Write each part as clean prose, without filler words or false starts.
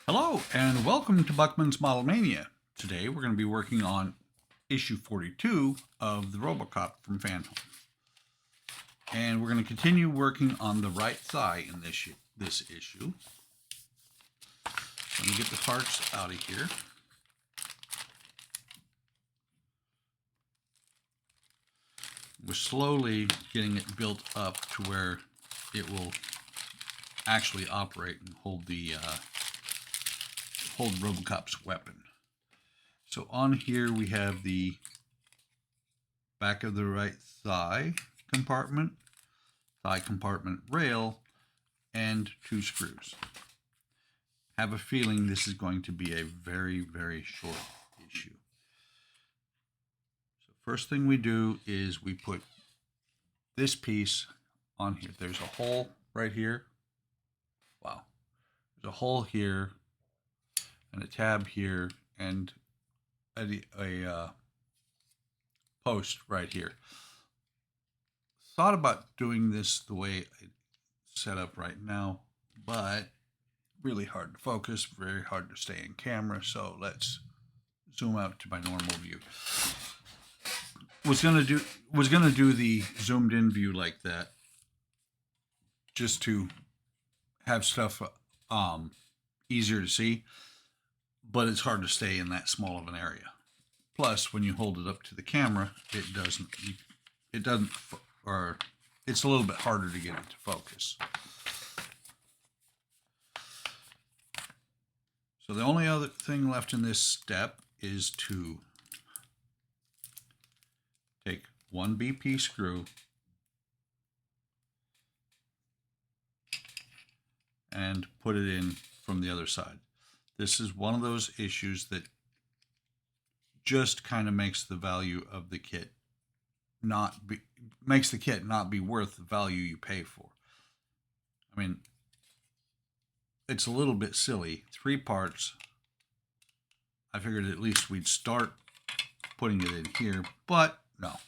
Hello, and welcome to Buckman's Model Mania. Today we're going to be working on issue 42 of the Robocop from Fanhome. And we're going to continue working on the right thigh in this issue. Let me get the parts out of here. We're slowly getting it built up to where it will actually operate and hold Robocop's weapon. So on here we have the back of the right thigh compartment rail, and 2 screws. Have a feeling this is going to be a very, very short issue. So first thing we do is we put this piece on here. There's a hole right here. Wow. There's a hole here and a tab here and a post right here. Thought about doing this the way it's set up right now, but really hard to focus, very hard to stay in camera, so let's zoom out to my normal view. Was gonna do the zoomed in view like that, just to have stuff easier to see, but it's hard to stay in that small of an area. Plus, when you hold it up to the camera, or it's a little bit harder to get it to focus. So the only other thing left in this step is to take 1 BP screw and put it in from the other side. This is one of those issues that just kind of makes the value of the kit makes the kit not be worth the value you pay for. I mean, it's a little bit silly. 3 parts. I figured at least we'd start putting it in here, but no.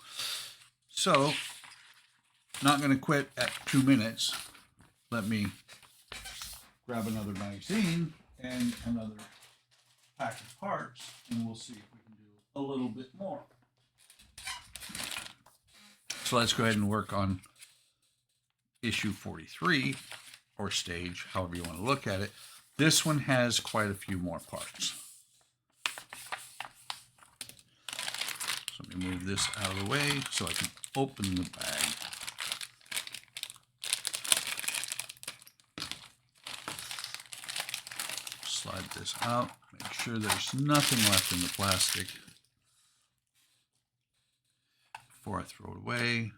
So, not going to quit at 2 minutes. Let me grab another magazine and another pack of parts, and we'll see if we can do a little bit more. So let's go ahead and work on issue 43, or stage, however you want to look at it. This one has quite a few more parts. So let me move this out of the way so I can open the bag. Slide this out, make sure there's nothing left in the plastic before I throw it away.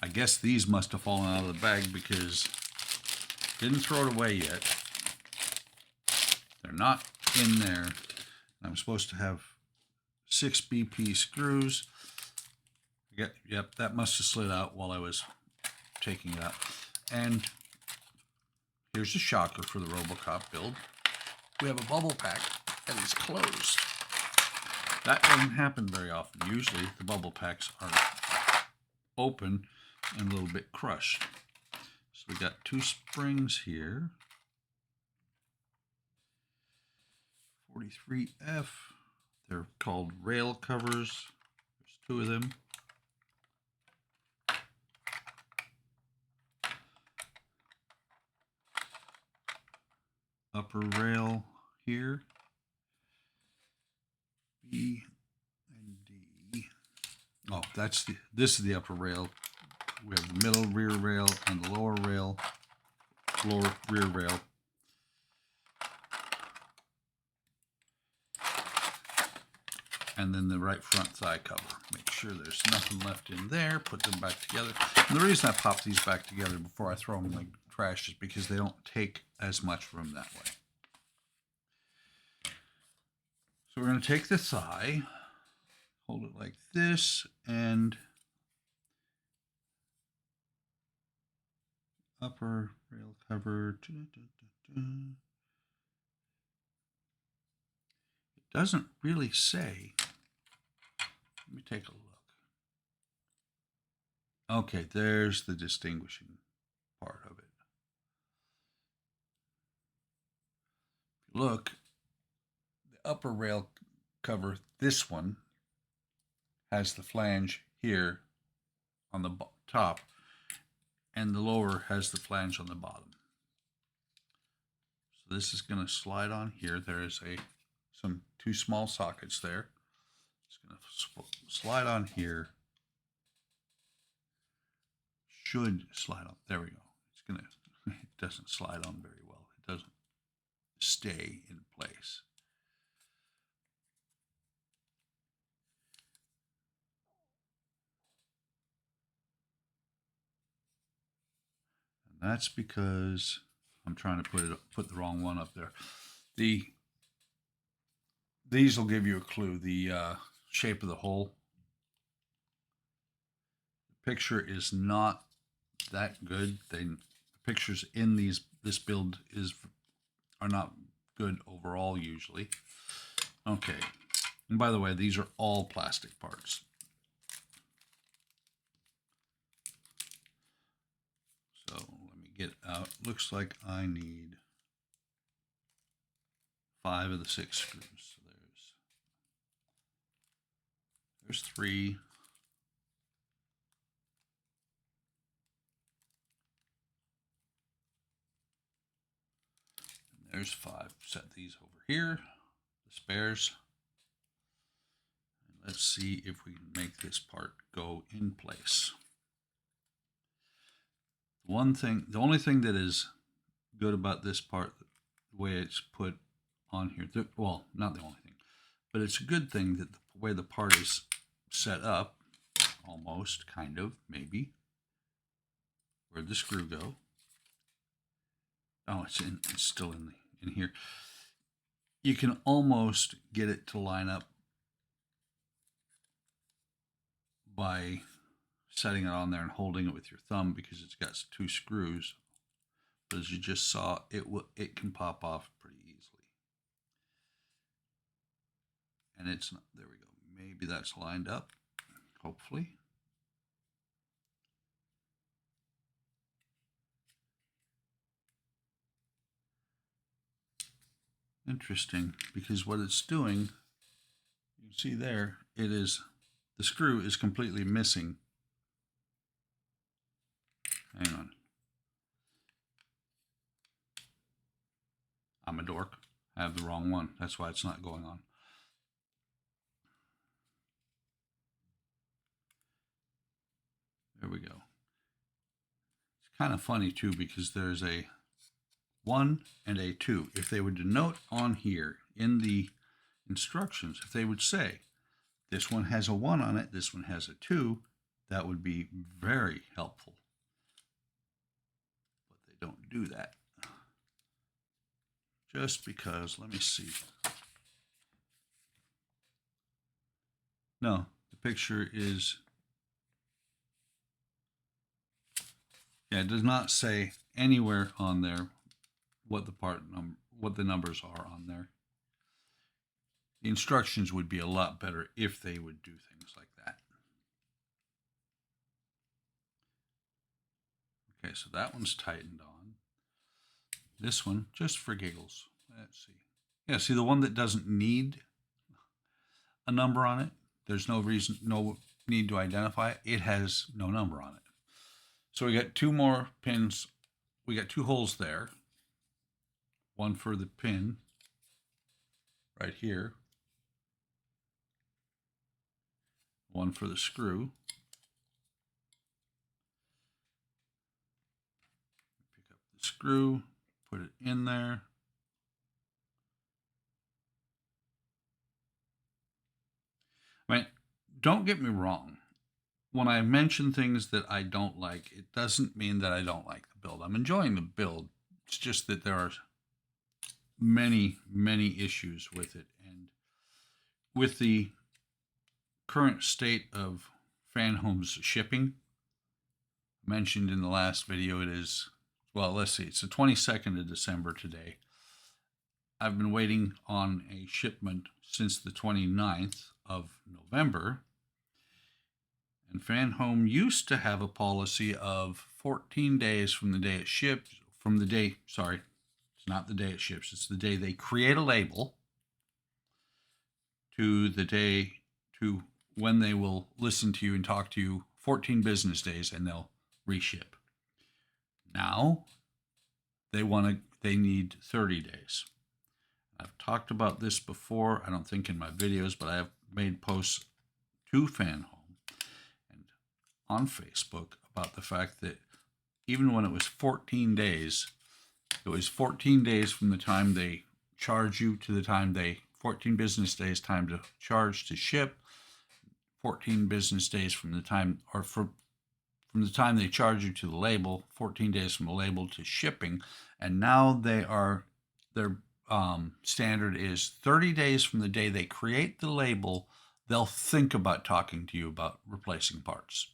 I guess these must have fallen out of the bag because I didn't throw it away yet. They're not in there. I'm supposed to have 6 BP screws. Yep, that must have slid out while I was taking it out. And here's the shocker for the Robocop build. We have a bubble pack that is closed. That doesn't happen very often. Usually the bubble packs are open and a little bit crushed. So we got 2 springs here. 43F. They're called rail covers. There's 2 of them. Upper rail here. B and D. Oh, this is the upper rail. We have the middle rear rail and the lower rear rail. And then the right front thigh cover. Make sure there's nothing left in there. Put them back together. And the reason I pop these back together before I throw them in the trash is because they don't take as much room that way. So we're going to take the thigh, hold it like this, and upper rail cover. doesn't really say. Let me take a look. Okay, there's the distinguishing part of it. If you look, the upper rail cover, this one, has the flange here on the top, and the lower has the flange on the bottom. So this is going to slide on here. There is some two small sockets there. It's going to slide on here. Should slide on. There we go. It's going to. It doesn't slide on very well. It doesn't stay in place. And that's because I'm trying to put the wrong one up there. These will give you a clue. The shape of the hole. The picture is not that good. The pictures in this build are not good overall usually. Okay, and by the way, these are all plastic parts. So let me get out. Looks like I need 5 of the 6 screws. So there's 3. And there's 5. Set these over here, the spares. And let's see if we can make this part go in place. The only thing that is good about this part, the way it's put on here, well, not the only thing, but it's a good thing that the way the part is set up, almost, kind of, maybe. Where'd the screw go? Oh, it's still in here. You can almost get it to line up by setting it on there and holding it with your thumb, because it's got 2 screws. But as you just saw, it can pop off pretty easily. And it's not, there we go. Maybe that's lined up, hopefully. Interesting, because what it's doing, you see there, the screw is completely missing. Hang on. I'm a dork. I have the wrong one. That's why it's not going on. There we go. It's kind of funny too, because there's a 1 and a 2. If they would denote on here in the instructions, if they would say this one has a 1 on it, this one has a 2, that would be very helpful. But they don't do that. Just because, let me see. No, the picture is, yeah, it does not say anywhere on there what the numbers are on there. The instructions would be a lot better if they would do things like that. Okay, so that one's tightened on. This one, just for giggles. Let's see. Yeah, see the one that doesn't need a number on it, there's no need to identify it. It has no number on it. So we got 2 more pins. We got 2 holes there. One for the pin right here. One for the screw. Pick up the screw, put it in there. I mean, don't get me wrong. When I mention things that I don't like, it doesn't mean that I don't like the build. I'm enjoying the build. It's just that there are many, many issues with it. And with the current state of Fanhome's shipping, mentioned in the last video, it is, well, let's see, it's the 22nd of December today. I've been waiting on a shipment since the 29th of November. And Fanhome used to have a policy of 14 days from the day it ships, it's not the day it ships, it's the day they create a label to the day to when they will listen to you and talk to you, 14 business days, and they'll reship. Now they need 30 days. I've talked about this before, I don't think in my videos, but I have made posts to Fanhome and on Facebook about the fact that even when it was 14 days, it was 14 days from the time they charge you to the time 14 business days time to charge to ship, 14 business days from the time, or from the time they charge you to the label, 14 days from the label to shipping. And now their standard is 30 days from the day they create the label, they'll think about talking to you about replacing parts.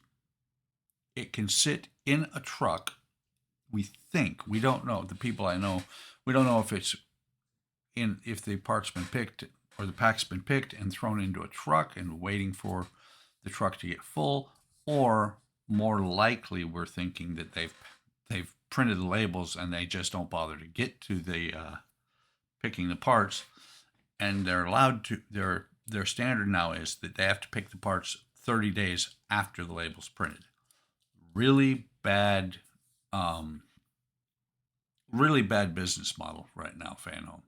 It can sit in a truck. We don't know, the people I know, we don't know if the part's been picked or the pack's been picked and thrown into a truck and waiting for the truck to get full, or more likely we're thinking that they've printed the labels and they just don't bother to get to the picking the parts, and they're allowed to, their standard now is that they have to pick the parts 30 days after the label's printed. Really bad business model right now, Fanhome.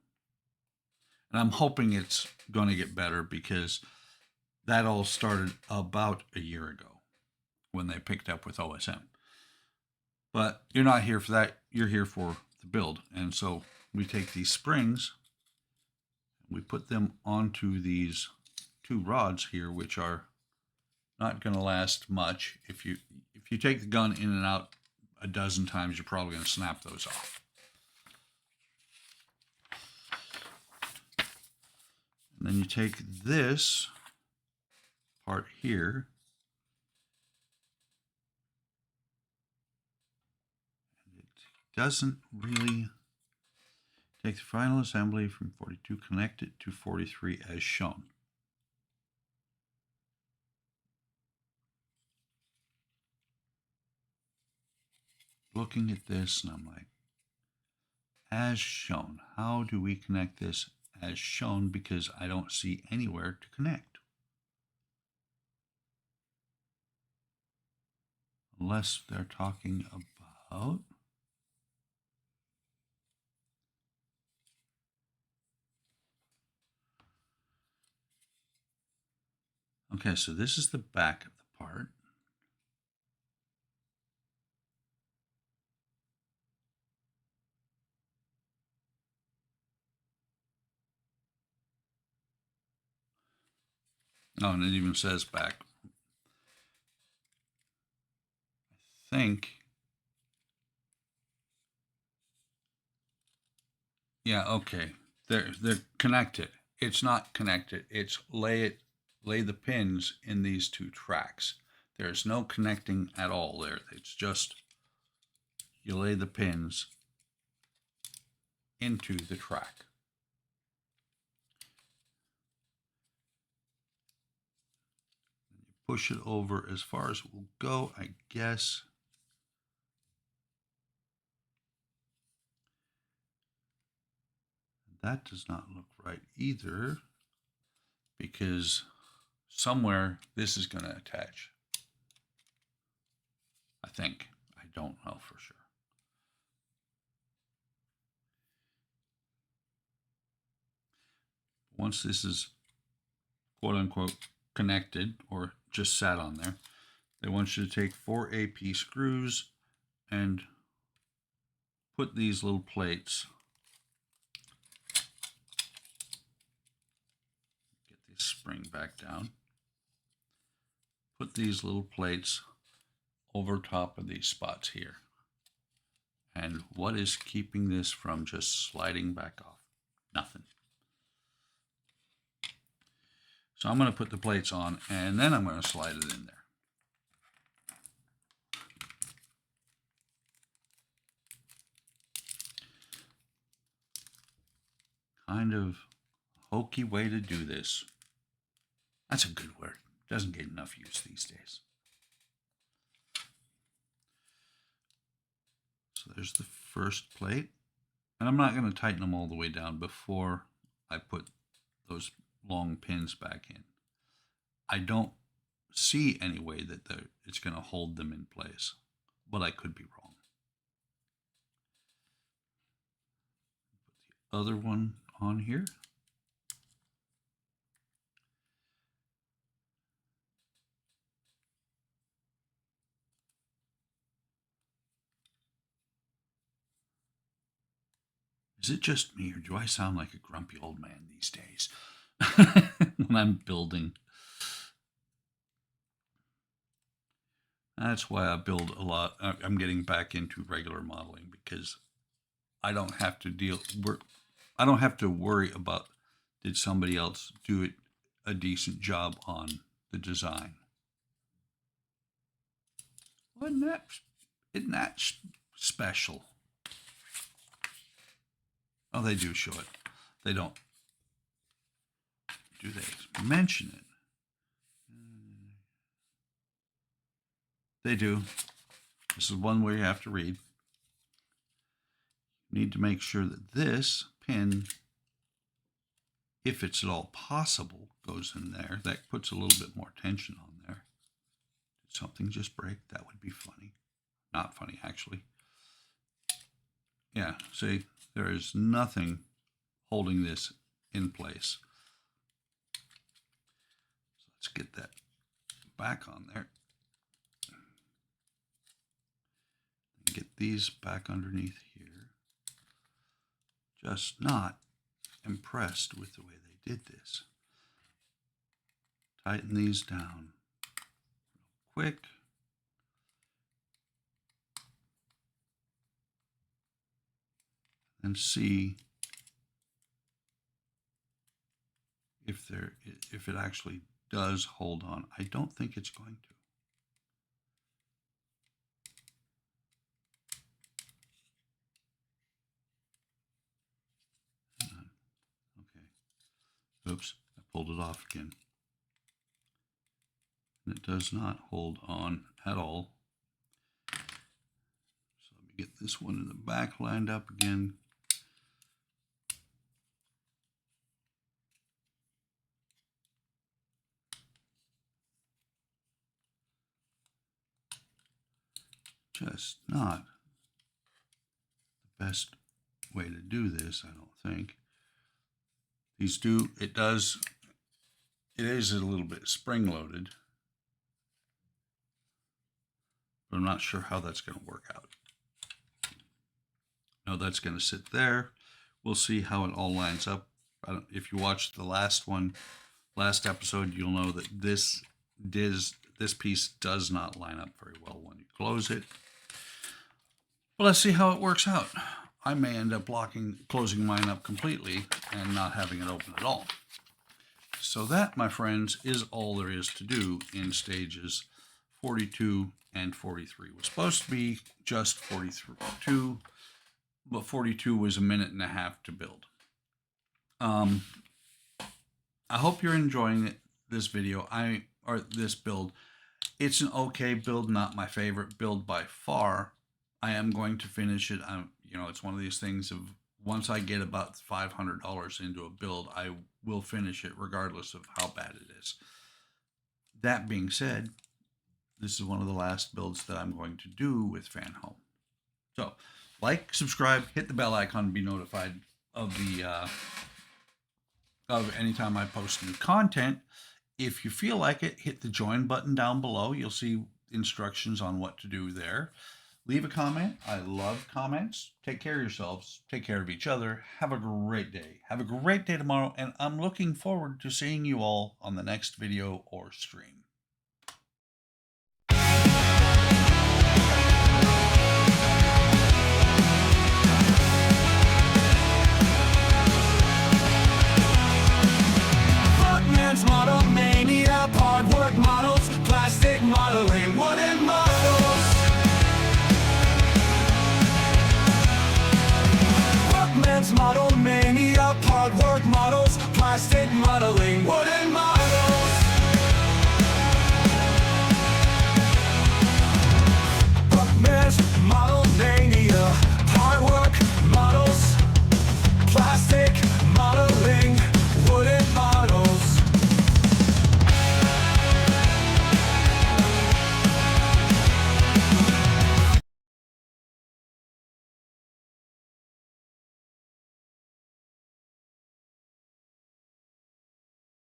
And I'm hoping it's going to get better, because that all started about a year ago when they picked up with OSM. But you're not here for that. You're here for the build. And so we take these springs, we put them onto these two rods here, which are not going to last much. If you take the gun in and out a dozen times, you're probably going to snap those off. And then you take this part here, and it doesn't really take the final assembly from 42, connect it to 43 as shown. Looking at this, and I'm like, as shown, how do we connect this as shown? Because I don't see anywhere to connect. Unless they're talking about okay, so this is the back of the part. Oh, and it even says back. I think, yeah, okay. They're connected. It's not connected. It's lay the pins in these two tracks. There's no connecting at all there. It's just you lay the pins into the track. You push it over as far as it will go, I guess. That does not look right either, because somewhere this is going to attach. I think. I don't know for sure. Once this is quote unquote connected or just sat on there, they want you to take 4 AP screws and put these little plates. Get this spring back down. Put these little plates over top of these spots here. And what is keeping this from just sliding back off? Nothing. So I'm going to put the plates on, and then I'm going to slide it in there. kind of hokey way to do this. That's a good word. Doesn't get enough use these days. So there's the first plate. And I'm not going to tighten them all the way down before I put those long pins back in. I don't see any way that it's going to hold them in place, but I could be wrong. Put the other one on here. Is it just me, or do I sound like a grumpy old man these days when I'm building? That's why I build a lot. I'm getting back into regular modeling because I don't have to worry about did somebody else do a decent job on the design. Isn't that special? Oh, they do show it. They don't. Do they mention it? They do. This is one where you have to read. You need to make sure that this pin, if it's at all possible, goes in there. That puts a little bit more tension on there. Did something just break? That would be funny. Not funny, actually. Yeah, see, there is nothing holding this in place. So let's get that back on there. And get these back underneath here. Just not impressed with the way they did this. Tighten these down real quick. And see if it actually does hold on. I don't think it's going to. Okay. Oops, I pulled it off again. And it does not hold on at all. So let me get this one in the back lined up again. Just not the best way to do this, I don't think. These do, it is a little bit spring-loaded, but I'm not sure how that's going to work out. No, that's going to sit there. We'll see how it all lines up. If you watched the last episode, you'll know that this piece does not line up very well when you close it. But let's see how it works out. I may end up closing mine up completely and not having it open at all. So that, my friends, is all there is to do in stages 42 and 43. It was supposed to be just 42, but 42 was a minute and a half to build. I hope you're enjoying this video, or this build. It's an okay build, not my favorite build by far. I am going to finish it. It's one of these things of once I get about $500 into a build, I will finish it regardless of how bad it is. That being said, this is one of the last builds that I'm going to do with Fanhome. So, like, subscribe, hit the bell icon to be notified of anytime I post new content. If you feel like it, hit the join button down below. You'll see instructions on what to do there. Leave a comment. I love comments. Take care of yourselves. Take care of each other. Have a great day. Have a great day tomorrow, and I'm looking forward to seeing you all on the next video or stream. Buckman's model mania, hard work models, plastic modeling, wooden models. Buckman's model mania, hard work plastic modeling, wooden modeling.